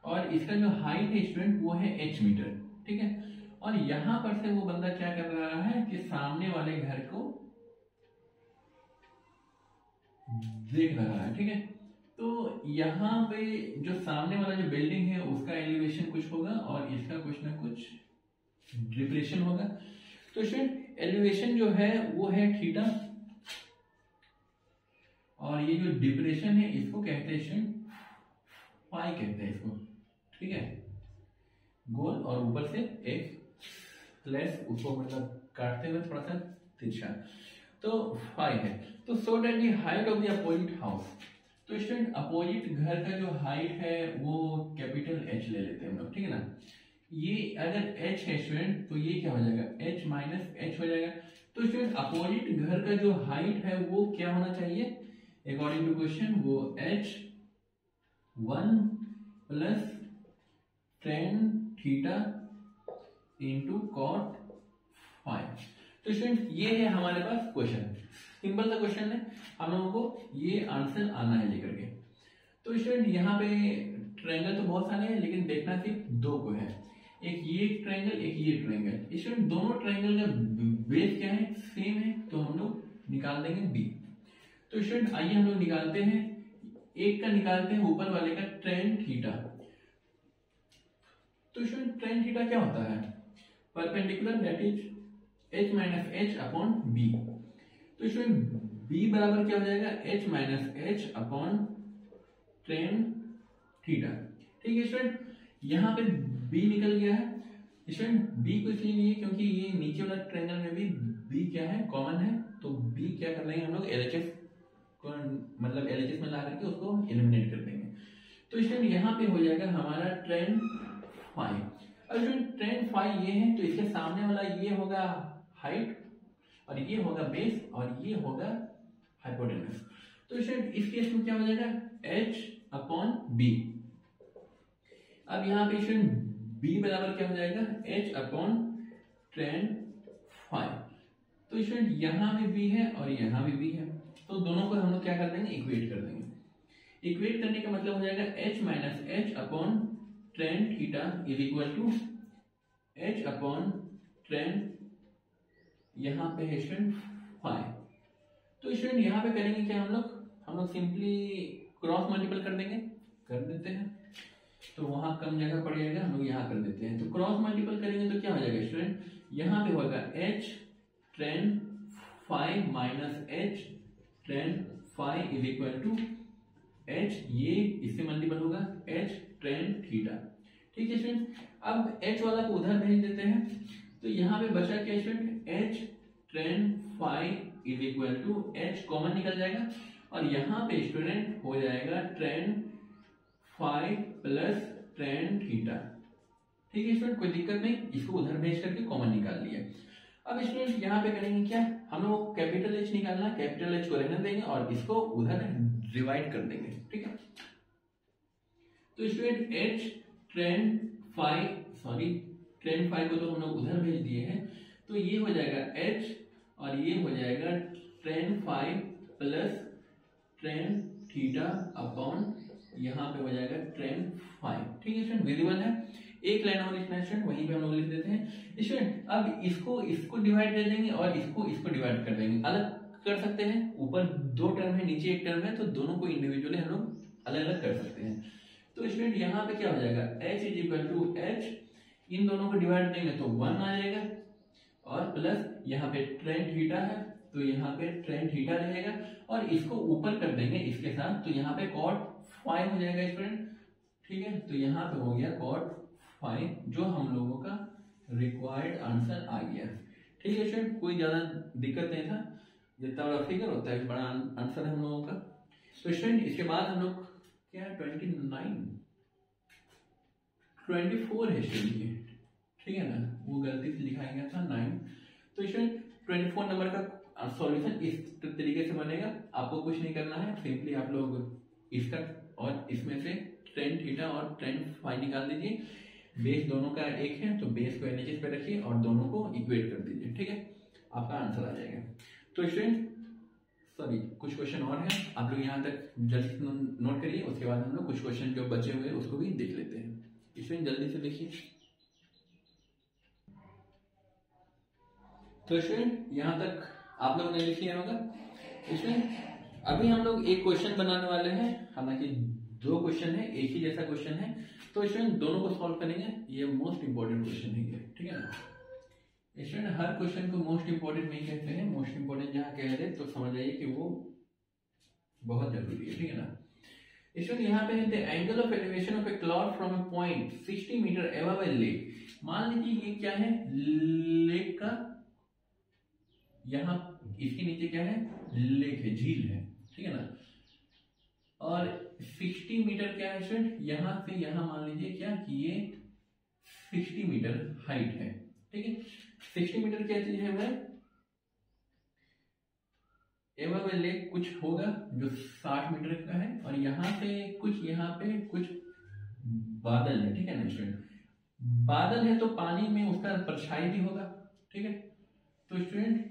और इसका जो हाइट है स्टूडेंट वो है h मीटर, ठीक है। और यहां पर से वो बंदा क्या कर रहा है कि सामने वाले घर को देख रहा है, ठीक है। तो यहाँ पे जो सामने वाला जो बिल्डिंग है उसका एलिवेशन कुछ होगा और इसका कुछ ना कुछ डिप्रेशन होगा। तो स्टूडेंट एलिवेशन जो है वो है थीटा और ये जो डिप्रेशन है इसको कहते हैं स्टूडेंट पाई कहते हैं इसको, ठीक है। गोल और ऊपर से एक प्लस, उसको मतलब काटते हुए थोड़ा सा तिरछा, तो 5 है। तो so that the height of the opposite house. तो स्टूडेंट अपोजिट घर का जो हाइट है वो कैपिटल H ले लेते हैं हम लोग, ठीक है ना। ये अगर H है स्टूडेंट तो ये क्या हो जाएगा, H माइनस H हो जाएगा। तो स्टूडेंट अपोजिट घर का जो हाइट है वो क्या होना चाहिए, अकॉर्डिंग टू क्वेश्चन वो H1 plus tan theta into cot 5। तो स्टूडेंट ये है हमारे पास क्वेश्चन, सिंपल सा क्वेश्चन है, हम लोगों को ये आंसर आना है लेकर के। तो स्टूडेंट यहाँ पे ट्रायंगल तो बहुत सारे हैं लेकिन देखना सिर्फ 2 को है, एक ये ट्रायंगल एक ये ट्रायंगल। स्टूडेंट दोनों ट्रायंगल का बेस क्या है, सेम है, तो हम लोग निकाल देंगे बी। तो स्टूडेंट आइए हम लोग निकालते हैं, एक का निकालते हैं ऊपर वाले का tan थीटा। तो स्टूडेंट tan थीटा क्या होता है, perpendicular that is h minus h upon b। तो स्टूडेंट b बराबर क्या हो जाएगा, h minus h upon tan theta, ठीक है स्टूडेंट। यहाँ पे b निकल गया है स्टूडेंट, b को इसलिए लिए क्योंकि ये नीचे वाला ट्रायंगल में भी b क्या है, कॉमन है, तो b क्या कर लेंगे हम लोग LHS को, मतलब LHS में ला करके उसको एलिमिनेट कर देंगे। तो स्टूडेंट यहाँ पे हो जाएगा हमारा tan 5। अब स्टूडेंट tan 5 ये है तो इसके सामने वाला ये होगा हाइट और ये होगा बेस और ये होगा हाइपोटेनस। तो स्टूडेंट इस केस में क्या हो जाएगा, h अपॉन बी। अब यहाँ पे स्टूडेंट b बराबर क्या हो जाएगा, h अपॉन tan फाइव। तो स्टूडेंट यहाँ भी b है और यहाँ भी b है, तो दोनों को हम लोग क्या कर देंगे, इक्वेट कर देंगे। इक्वेट करने का मतलब हो जाएगा h minus h upon tan theta is equal to h upon tan, यहाँ पे है स्टूडेंट फाइव। तो स्टूडेंट यहाँ पे करेंगे क्या, हम लोग सिंपली क्रॉस मल्टीपल कर देंगे, कर देते हैं, तो वहां कम जगह पड़ जाएगा, हम लोग यहाँ कर देते हैं। तो क्रॉस मल्टीपल करेंगे तो क्या हो जाएगा स्टूडेंट, यहाँ पे होगा h tan five minus h tan five is equal to h, ये इससे मल्टीपल होगा h tan थीटा। ठीक है स्टूडेंट, अब h वाला को उधर भेज देते हैं, तो यहाँ पे बचा क्या student, h tan five is equal to h common निकल जाएगा, और यहाँ पे स्टूडेंट हो जाएगा tan five plus tan theta. ठीक है स्टूडेंट, कोई दिक्कत नहीं, इसको उधर भेज करके कॉमन निकाल लिया। अब स्टूडेंट यहाँ पे करेंगे क्या, हम लोग कैपिटल H निकालना है, कैपिटल H को रहने देंगे और इसको उधर डिवाइड कर देंगे। ठीक है, तो स्टूडेंट h tan फाइव को तो हम लोग उधर भेज दिए हैं, तो ये हो जाएगा h और ये हो जाएगा tan five plus tan theta upon यहाँ पे हो जाएगा tan फाइव। ठीक है स्टूडेंट, विजिबल है। एक लाइन और लिखना है स्टूडेंट, वहीं पे हम लोग लिख देते हैं स्टूडेंट। अब इसको डिवाइड कर देंगे और इसको डिवाइड कर देंगे, अलग कर सकते हैं, ऊपर दो टर्म है नीचे एक टर्म है, तो दोनों को इंडिविजुअली हम लोग अलग अलग कर सकते हैं। तो स्टूडेंट यहाँ पे क्या हो जाएगा, h is equal to h, इन दोनों को डिवाइड देंगे तो 1 आ जाएगा, और प्लस यहाँ पे tan थीटा है तो यहाँ पे tan थीटा रहेगा, और इसको ऊपर कर देंगे इसके साथ, तो यहाँ पे cot फाइव हो जाएगा स्टूडेंट। ठीक है, तो यहाँ पे हो गया cot फाइव, जो हम लोगों का रिक्वायर्ड आंसर आ गया। ठीक है स्टूडेंट, कोई ज्यादा दिक्कत नहीं था, जितना बड़ा फिगर होता है बड़ा आंसर है हम लोगों का। तो स्टूडेंट इसके बाद हम लोग क्या 24 है स्टूडेंट, ठीक है ना, वो गलती से लिखा गया था 9। तो स्टूडेंट 24 नंबर का सॉल्यूशन इस तरीके से बनेगा, आपको कुछ नहीं करना है, सिंपली आप लोग इसका और इसमें से tan थीटा और tan फाइव निकाल दीजिए। बेस दोनों का एक है तो बेस को एलएचएस पे रखिए और दोनों को इक्वेट कर दीजिए। ठीक है, आपका आंसर आ जाएगा। तो स्टूडेंट कुछ क्वेश्चन और हैं, आप लोग यहाँ तक जल्दी से नोट करिए, उसके बाद हम लोग कुछ क्वेश्चन जो बचे हुए हैं उसको भी देख लेते हैं। स्टूडेंट जल्दी से देखिए। तो स्टूडेंट यहाँ तक आप लोगों ने लिख लिया होगा। स्टूडेंट अभी हम लोग एक क्वेश्चन बनाने वाले हैं, हालांकि दो क्वेश्चन है, एक ही जैसा क्वेश्चन है, तो स्टूडेंट दोनों को सॉल्व करेंगे। ये मोस्ट इंपॉर्टेंट क्वेश्चन है ये, ठीक है ना। स्टूडेंट हर क्वेश्चन को मोस्ट इंपॉर्टेंट नहीं कहते हैं, मोस्ट इंपॉर्टेंट जहाँ कह दे तो समझ आइए कि वो बहुत जरूरी है, ठीक है ना। स्टूडेंट यहाँ पे the angle of elevation of a cloud from a point 60 metre above a lake. मान लीजिए ये क्या है, लेक का, यहाँ इसके नीचे क्या है, लेक है, झील है, ठीक है ना। और 60 मीटर क्या है स्टूडेंट, यहाँ से यहाँ मान लीजिए क्या कि ये 60 मीटर हाइट है, ठीक है। 60 मीटर क्या चीज है भाई, एवं लेक कुछ होगा जो 60 मीटर का है, और यहाँ पे कुछ बादल है, ठीक है ना स्टूडेंट। बादल है तो पानी में उसका परछाई भी होगा, ठीक है। तो स्टूडेंट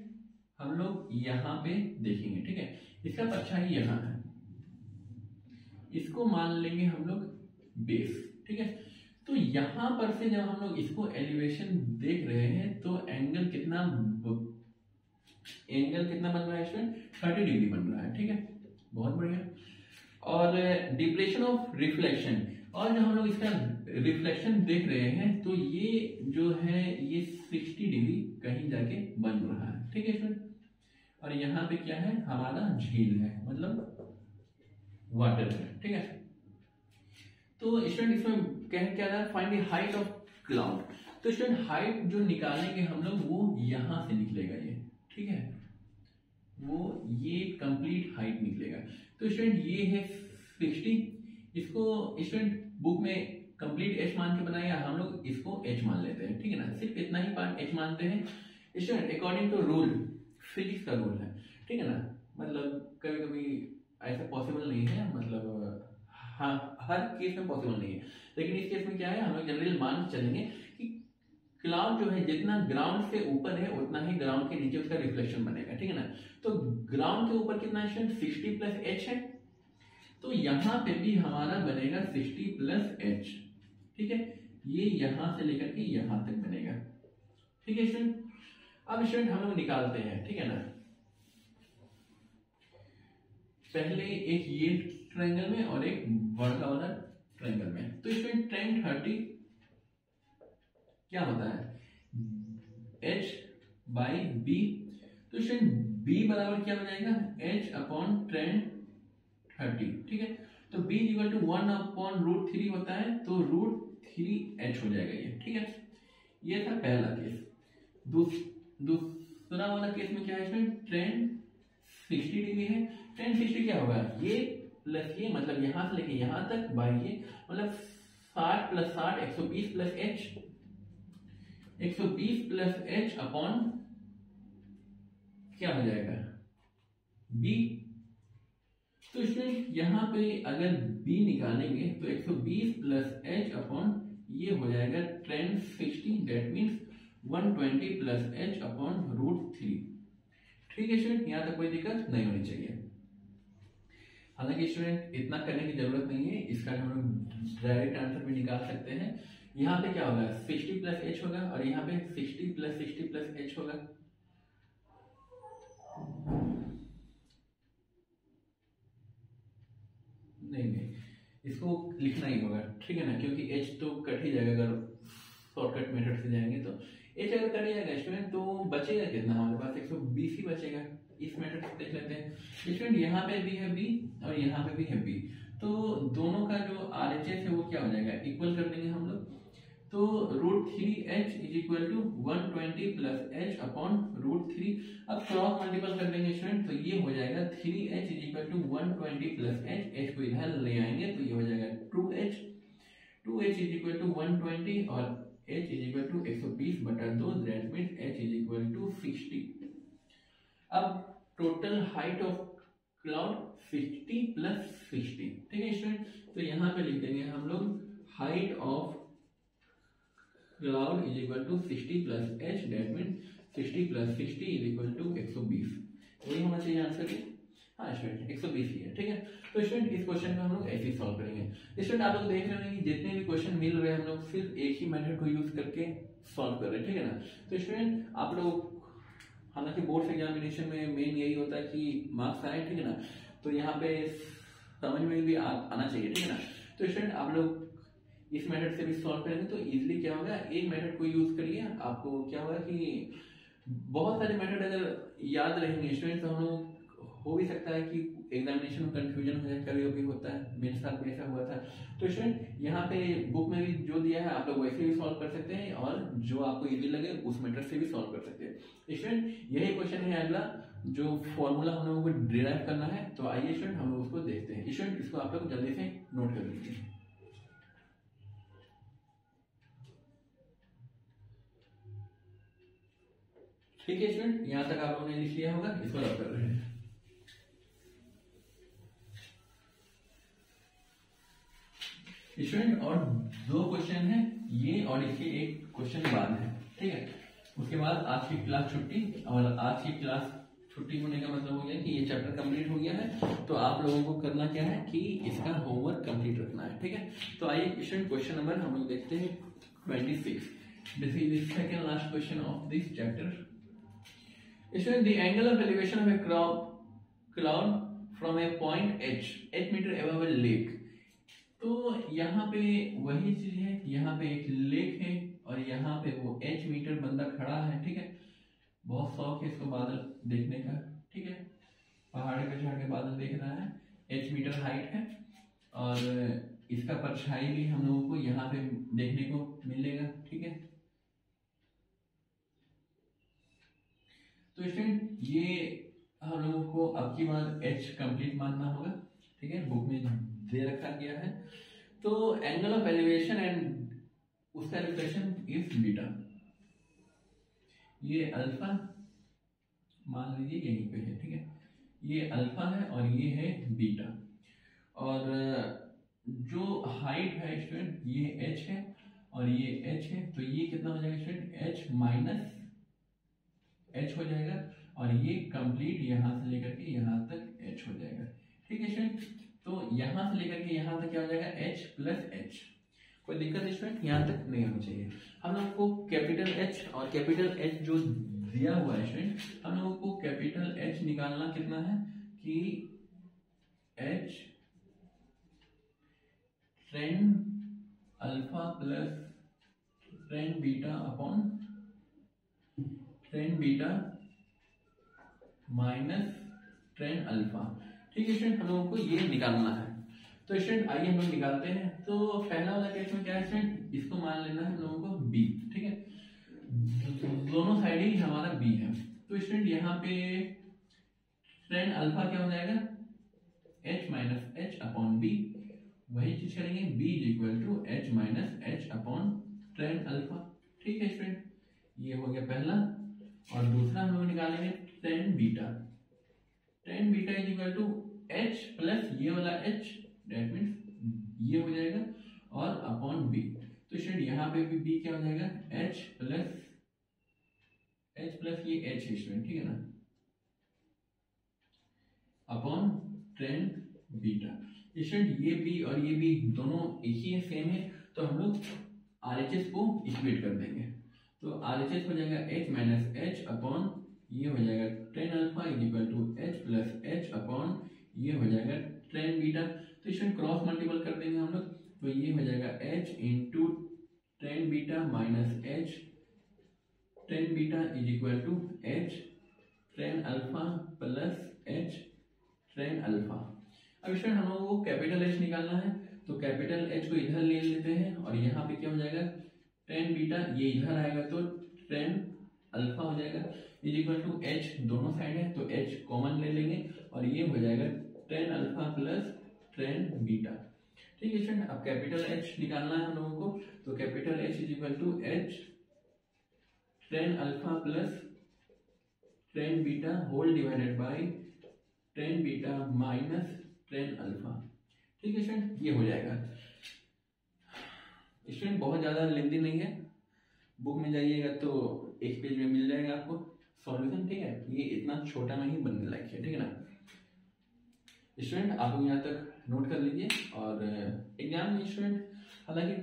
हम लोग यहाँ पे देखेंगे, ठीक है, इसका परछाई यहाँ है, इसको मान लेंगे हम लोग बेस, ठीक है। तो यहाँ पर से जब हम लोग इसको एलिवेशन देख रहे हैं तो एंगल कितना बन रहा है स्टूडेंट, 30 डिग्री बन रहा है, ठीक है, बहुत बढ़िया। और डिप्रेशन ऑफ रिफ्लेक्शन, और जब हम लोग इसका रिफ्लेक्शन देख रहे हैं तो ये जो है ये 60 डिग्री कहीं जाके बन रहा है, ठीक है स्टूडेंट। और यहाँ पे क्या है, हमारा झील है, मतलब वाटर है, ठीक है। तो स्टूडेंट इसमें क्या था, find the height of cloud. तो स्टूडेंट हाइट जो निकालेंगे हम लोग वो यहां से निकलेगा ये, ठीक है, वो ये कंप्लीट हाइट निकलेगा। तो स्टूडेंट ये है 60, इसको स्टूडेंट बुक में कंप्लीट एच मान के बनाया, हम लोग इसको एच मान लेते हैं, ठीक है ना, सिर्फ इतना ही पार्ट एच मानते हैं student, according to rule, physics का रूल है, ठीक है ना। मतलब कभी कभी ऐसा पॉसिबल नहीं है, मतलब हाँ हर केस में पॉसिबल नहीं है, लेकिन इस केस में क्या है, हम लोग जनरल मान के चलेंगे कि क्लाउड जो है जितना ग्राउंड से ऊपर है उतना ही ग्राउंड के नीचे उसका रिफ्लेक्शन बनेगा, ठीक है ना। तो ग्राउंड के ऊपर कितना है, 60 प्लस एच है, तो यहाँ पे भी हमारा बनेगा 60 प्लस एच, ठीक है। ये यहां से लेकर के यहां तक बनेगा, ठीक है स्टूडेंट। अब स्टूडेंट हम लोग निकालते हैं, ठीक है ना। पहले एक ये ट्रायंगल में और एक बड़ा वाला ट्रायंगल में। तो स्टूडेंट tan 30 क्या होता है, h बाई बी। तो स्टूडेंट b बराबर क्या हो जाएगा, h अपॉन tan 30, ठीक है। तो b equal to 1 upon root 3 होता है, तो रूट 3h हो जाएगा ये, ठीक है। ये था पहला केस। दूसरा वाला केस में क्या है स्टूडेंट, tan 60 डिग्री है। tan 60 क्या होगा, ये प्लस ये, मतलब यहां से लेके यहां तक बाई ये, मतलब 60 plus 60 120 plus h, 120 plus h upon क्या हो जाएगा b। तो स्टूडेंट यहाँ पे अगर b निकालेंगे तो 120 प्लस h अपॉन ये हो जाएगा tan 60, that means 120 plus h upon root 3, ठीक है स्टूडेंट। यहाँ तक कोई दिक्कत नहीं होनी चाहिए। हालांकि स्टूडेंट इतना करने की जरूरत नहीं है, इसका हम लोग डायरेक्ट आंसर भी निकाल सकते हैं। यहाँ पे क्या होगा, 60 प्लस एच होगा और यहाँ पे 60 प्लस एच होगा। नहीं, इसको लिखना ही होगा, ठीक है ना, क्योंकि एच तो कट ही जाएगा अगर शॉर्टकट मेथड से जाएंगे। तो एच अगर कट जाएगा स्टूडेंट तो बचेगा कितना, हमारे पास 120 ही बचेगा। इस मेथड से देख लेते हैं स्टूडेंट, यहाँ पे भी है बी और यहाँ पे भी है बी, तो दोनों का जो RHS है वो क्या हो जाएगा, इक्वल कर देंगे हम लोग। तो root 3h is equal to 120 plus h upon root 3। अब क्रॉस मल्टीपल कर देंगे स्टूडेंट, तो ये हो जाएगा 3h is equal to 120 plus h, h को इधर ले आएंगे तो ये हो जाएगा 2h, 2h is equal to 120 और h इज इक्वल टू 120 बटा 2, that means h is equal to 60। अब total height of cloud 50 plus 60, ठीक है स्टूडेंट। तो यहाँ पे लिख देंगे हम लोग height of cloud is equal to 60 plus h, that means 60 plus 60 is equal to 120। वही होना चाहिए आंसर, हाँ स्टूडेंट 120 ही है, ठीक है। तो स्टूडेंट इस क्वेश्चन को हम लोग ऐसे ही सॉल्व करेंगे। स्टूडेंट आप लोग देख रहे हैं कि जितने भी क्वेश्चन मिल रहे हैं हम लोग सिर्फ एक ही मेथड को यूज करके सॉल्व कर रहे हैं, ठीक है ना। तो स्टूडेंट आप लोग, हालांकि बोर्ड एग्जामिनेशन में मेन यही होता है कि मार्क्स आए, ठीक है ना, तो यहाँ पे समझ में भी आना चाहिए, ठीक है ना। तो स्टूडेंट आप लोग इस मेथड से भी सॉल्व करेंगे तो इजीली क्या होगा, एक मेथड को यूज करिए, आपको क्या होगा कि बहुत सारे मेथड अगर याद रहेंगे स्टूडेंट तो हम लोग हो भी सकता है कि एग्जामिनेशन में कंफ्यूजन हो जाए, कभी कभी होता है, मेरे साथ भी ऐसा हुआ था। तो स्टूडेंट यहाँ पे बुक में भी जो दिया है आप लोग वैसे भी सॉल्व कर सकते हैं और जो आपको इजी लगे उस मेथड से भी सॉल्व कर सकते हैं। स्टूडेंट यही क्वेश्चन है अगला, जो फॉर्मूला हम लोगों को डिराइव करना है, तो आइए स्टूडेंट हम लोग उसको देखते हैं। स्टूडेंट इसको आप लोग जल्दी से नोट कर लीजिए। ठीक है स्टूडेंट, यहां तक आप लोगों ने लिख लिया होगा, इसको रब कर रहे हैं। स्टूडेंट और दो क्वेश्चन है ये और इसके एक क्वेश्चन बाद है, ठीक है। उसके बाद आज की क्लास छुट्टी, और आज की क्लास छुट्टी होने का मतलब हो गया कि ये चैप्टर कंप्लीट हो गया है। तो आप लोगों को करना क्या है कि इसका होमवर्क कंप्लीट रखना है, ठीक है। तो आइए क्वेश्चन नंबर हम लोग देखते हैं 26। This is the second last question of this chapter. Student, the angle of elevation of a cloud from a point h 8 meter above a lake। तो यहाँ पे वही चीज है, यहाँ पे एक लेक है और यहाँ पे वो h मीटर बंदा खड़ा है, ठीक है। बहुत शौक है इसको बादल देखने का, ठीक है। पहाड़ पे चढ़ के बादल देख रहा है, h मीटर हाइट है और इसका परछाई भी हम लोगों को यहाँ पे देखने को मिलेगा, ठीक है। तो स्टूडेंट ये हम लोगों को अब की बार h कंप्लीट मानना होगा, ठीक है, बुक में दे रखा गया है। तो एंगल ऑफ एलिवेशन एंड उसका रिफ्लेक्शन इज बीटा, ये अल्फा मान लीजिए यहीं पे है, ठीक है। ये अल्फा है और ये है बीटा। और जो हाइट है स्टूडेंट ये h है और ये h है, तो ये कितना हो जाएगा स्टूडेंट, h माइनस h हो जाएगा, और ये कंप्लीट यहाँ से लेकर के यहाँ तक h हो जाएगा। ठीक है स्टूडेंट, तो यहाँ से लेकर के यहाँ तक क्या हो जाएगा, h प्लस h। कोई दिक्कत है स्टूडेंट, यहाँ तक नहीं होनी चाहिए। हम लोग को कैपिटल H और कैपिटल H जो दिया हुआ है स्टूडेंट, हम लोगों को कैपिटल H निकालना कितना है कि H tan alpha plus tan beta upon train beta minus tan alpha. ठीक है स्टूडेंट, हम लोगों को ये निकालना है। तो स्टूडेंट आइए हम लोग निकालते हैं। तो पहला वाला केस में क्या है स्टूडेंट, इसको मान लेना है हम लोगों को b। ठीक है, दोनों साइड ही हमारा b है। तो स्टूडेंट यहाँ पे ट्रेन अल्फा क्या हो जाएगा, h minus h upon b। वही चीज करेंगे, b is equal to h minus h upon tan alpha. ठीक है स्टूडेंट, ये हो गया पहला। और दूसरा हम लोग निकालेंगे tan beta. Tan beta is equal to h plus ये वाला h, दैट मीन्स ये हो जाएगा, और अपॉन b। तो स्टूडेंट यहाँ पे भी b क्या हो जाएगा, h प्लस ये h है स्टूडेंट, ठीक है ना, अपॉन ट्रेन बीटा। स्टूडेंट ये b और ये b दोनों एक ही है, सेम है, तो हम लोग RHS को इक्वेट कर देंगे। तो RHS हो जाएगा h माइनस h अपॉन ये हो जाएगा tan alpha is equal to h plus h upon ये हो जाएगा ट्रेन बीटा। तो स्टूडेंट क्रॉस मल्टीपल कर देंगे हम लोग, तो ये हो जाएगा h into tan beta minus h tan beta is equal to h tan alpha plus h tan alpha. अब स्टूडेंट हम लोगों को कैपिटल H निकालना है, तो कैपिटल H को इधर ले लेते हैं, और यहाँ पे क्या हो जाएगा, ट्रेन बीटा ये इधर आएगा तो ट्रेन अल्फा हो जाएगा इज इक्वल टू H, दोनों साइड है तो H कॉमन ले लेंगे, और ये हो जाएगा tan alpha plus tan beta. ठीक है स्टूडेंट, अब कैपिटल H निकालना है हम लोगों को, तो capital H is equal to H tan alpha plus tan beta whole divided by tan beta minus tan alpha. ठीक है स्टूडेंट, ये हो जाएगा। स्टूडेंट बहुत ज्यादा लेंथी नहीं है, बुक में जाइएगा तो एक पेज में मिल जाएगा आपको सॉल्यूशन। ठीक है, ये इतना छोटा नहीं बनने लायक है, ठीक है ना। स्टूडेंट आप लोग यहाँ तक नोट कर लीजिए, और एग्जाम में स्टूडेंट हालांकि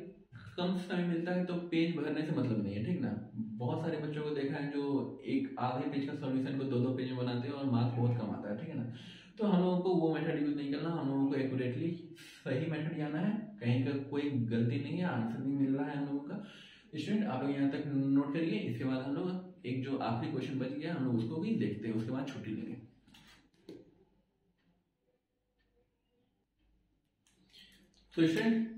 कम समय मिलता है तो पेज भरने से मतलब नहीं है, ठीक ना। बहुत सारे बच्चों को देखा है जो एक आधे पेज का सॉल्यूशन को दो पेज में बनाते हैं और मार्क्स बहुत कम आता है, ठीक है ना। तो हम लोगों को वो मेथड यूज नहीं करना, हम लोगों को एक्यूरेटली सही मेथड जाना है, कहीं का कोई गलती नहीं है, आंसर भी मिल रहा है हम लोगों का। स्टूडेंट आप लोग यहाँ तक नोट करिए, इसके बाद हम लोग एक जो आखिरी क्वेश्चन बच गया हम लोग उसको भी देखते हैं, उसके बाद छुट्टी लेंगे। तो स्टूडेंट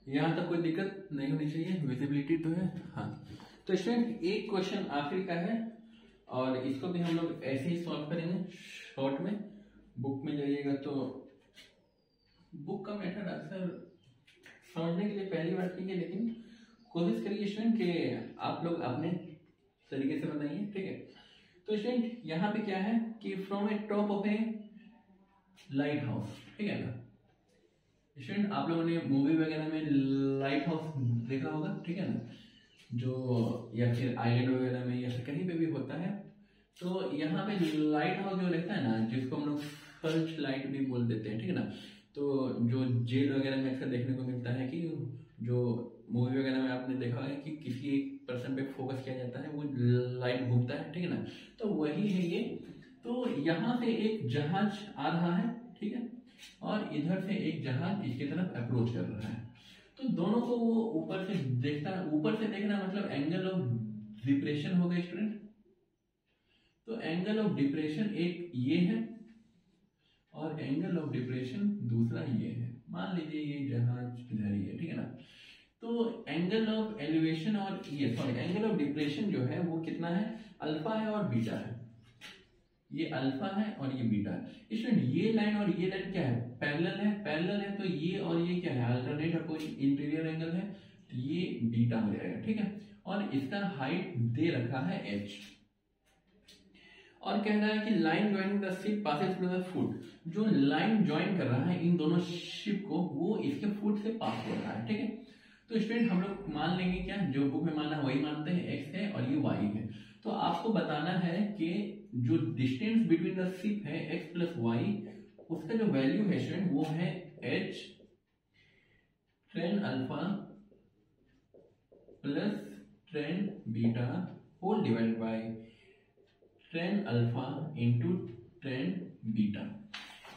यहाँ तक कोई दिक्कत नहीं होनी चाहिए, विजिबिलिटी तो है। हाँ, तो स्टूडेंट एक क्वेश्चन आखिरी का है, और इसको भी हम लोग ऐसे ही सॉल्व करेंगे शॉर्ट में। बुक में जाइएगा तो बुक का मेथड अक्सर समझने के लिए पहली बार कीजिए, लेकिन कोशिश करिए स्टूडेंट कि आप लोग अपने तरीके से बनाइए, ठीक है। तो स्टूडेंट यहाँ पे क्या है कि from A top of A light house, ठीक है ना। स्टूडेंट आप लोगों ने मूवी वगैरह में लाइट हाउस देखा होगा, ठीक है ना, जो या फिर आइलैंड वगैरह में या फिर कहीं पे भी होता है। तो यहाँ पे लाइट हाउस जो रहता है ना, जिसको हम लोग सर्च लाइट भी बोल देते हैं, ठीक है ना। तो जो जेल वगैरह में अक्सर देखने को मिलता है कि जो मूवी वगैरह में आपने देखा है कि किसी एक पर्सन पे फोकस किया जाता है, वो लाइट घूमता है, ठीक है ना। तो वही है ये। तो यहाँ से एक जहाज आ रहा है, ठीक है, और इधर से एक जहाज इसकी तरफ अप्रोच कर रहा है। तो दोनों को वो ऊपर से देखता है, ऊपर से देखना मतलब एंगल ऑफ डिप्रेशन हो गया स्टूडेंट। तो एंगल ऑफ डिप्रेशन एक ये है और एंगल ऑफ डिप्रेशन दूसरा ये है। मान लीजिए ये जहाज इधर ही है, ठीक है ना। तो एंगल ऑफ एलिवेशन और ये एंगल ऑफ डिप्रेशन जो है वो कितना है, अल्फा है और बीटा है। ये अल्फा है और ये बीटा है। स्टूडेंट ये लाइन और ये लाइन क्या है, पैरेलल है। पैरेलल है तो ये और ये क्या है, अल्टरनेट अपोजिट इंटीरियर एंगल है, तो ये बीटा हो जाएगा, ठीक है। और इसका हाइट दे रखा है h, और कह रहा है कि line joining the ship passes through the foot, जो लाइन ज्वाइन कर रहा है इन दोनों शिप को वो इसके फुट से पास हो रहा है, ठीक है। तो स्टूडेंट हम लोग मान लेंगे क्या, जो बुक में माना वही मानते हैं, एक्स है और ये वाई है। तो आपको बताना है कि जो डिस्टेंस बिटवीन द शिप है एक्स प्लस वाई, उसका जो वैल्यू है स्टूडेंट वो है h tan alpha plus tan beta whole divide by tan alpha into tan beta,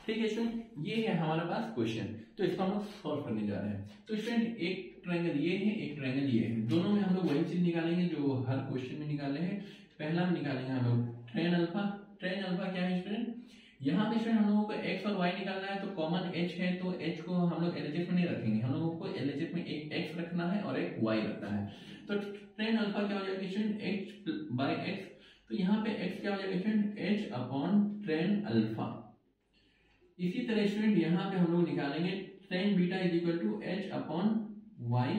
ठीक है स्टूडेंट। ये है हमारे पास क्वेश्चन, तो इसको हम लोग सॉल्व करने जा रहे हैं। तो स्टूडेंट एक ट्रायंगल ये है, एक ट्रायंगल ये है, दोनों में हम लोग वही चीज निकालेंगे जो हर क्वेश्चन में निकाले हैं। पहला में निकालेंगे हम लोग tan अल्फा। tan अल्फा क्या है स्टूडेंट, यहाँ पे स्टूडेंट हम लोगों को x और y निकालना है, तो कॉमन h है, तो h को हम लोग LHS में नहीं रखेंगे, हम लोगों को LHS में एक x रखना है और एक y रखना है। तो tan अल्फा क्या हो जाएगा स्टूडेंट, h बाय x, तो यहाँ पे x क्या हो जाएगा student, h upon tan alpha. इसी तरह स्टूडेंट यहाँ पे हम लोग निकालेंगे tan beta is equal to h upon y,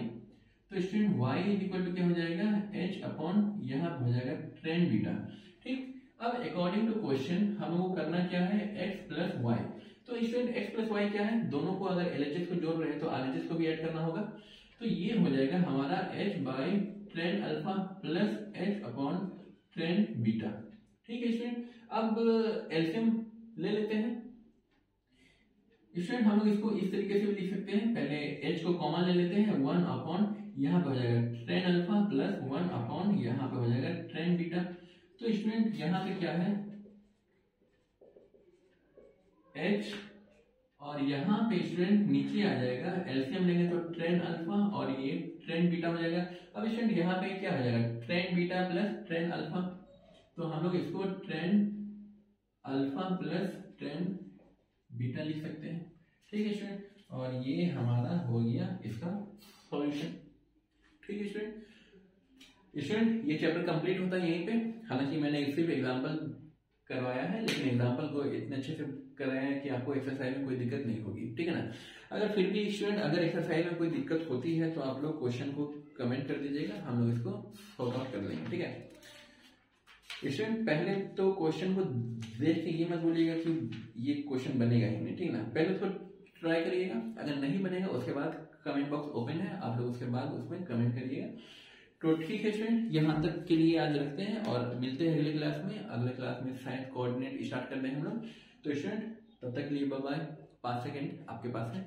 तो student y is equal to क्या हो जाएगा, h अपॉन यहाँ पे हो जाएगा tan बीटा, ठीक। अब अकॉर्डिंग टू क्वेश्चन हम लोग को करना क्या है, x प्लस वाई। तो स्टूडेंट x प्लस वाई क्या है, दोनों को अगर LHS को जोड़ रहे हैं तो RHS को भी ऐड करना होगा, तो ये हो जाएगा हमारा h by tan alpha plus h upon tan beta, ठीक है स्टूडेंट। अब एलसीएम ले लेते हैं स्टूडेंट, हम लोग इसको इस तरीके से भी लिख सकते हैं, पहले h को कॉमन ले लेते हैं, 1 अपॉन यहाँ पे हो जाएगा tan अल्फा प्लस 1 अपॉन यहाँ पे हो जाएगा tan बीटा। तो स्टूडेंट यहाँ पे क्या है h, और यहाँ पे स्टूडेंट नीचे आ जाएगा, एलसीएम लेंगे तो tan अल्फा और ये tan बीटा हो जाएगा। अब स्टूडेंट यहाँ पे क्या हो जाएगा, tan beta plus tan alpha, तो हम लोग इसको tan alpha plus tan beta लिख सकते हैं, ठीक है स्टूडेंट। और ये हमारा हो गया इसका सॉल्यूशन, ठीक है स्टूडेंट। स्टूडेंट ये चैप्टर कंप्लीट होता है यहीं पे, हालांकि मैंने सिर्फ एग्जांपल करवाया है, लेकिन एग्जांपल को इतने अच्छे से कराया है कि आपको एक्सरसाइज में कोई दिक्कत नहीं होगी, ठीक है ना। अगर फिर भी स्टूडेंट अगर एक्सरसाइज में कोई दिक्कत होती है तो आप लोग क्वेश्चन को कमेंट कर दीजिएगा, हम लोग इसको सॉल्व आउट कर लेंगे, ठीक है स्टूडेंट। पहले तो क्वेश्चन को देख के ये मत बोलिएगा कि ये क्वेश्चन बनेगा ही नहीं, ठीक है ना, पहले उसको ट्राई करिएगा, अगर नहीं बनेगा उसके बाद कमेंट बॉक्स ओपन है, आप लोग उसके बाद उसमें कमेंट करिएगा। तो ठीक है स्टूडेंट, यहाँ तक के लिए आज रखते हैं और मिलते हैं अगले क्लास में। अगले क्लास में साइंस कोऑर्डिनेट स्टार्ट करते हैं हम लोग। तो स्टूडेंट तब तक के लिए बाय बाय। 5 सेकंड आपके पास है।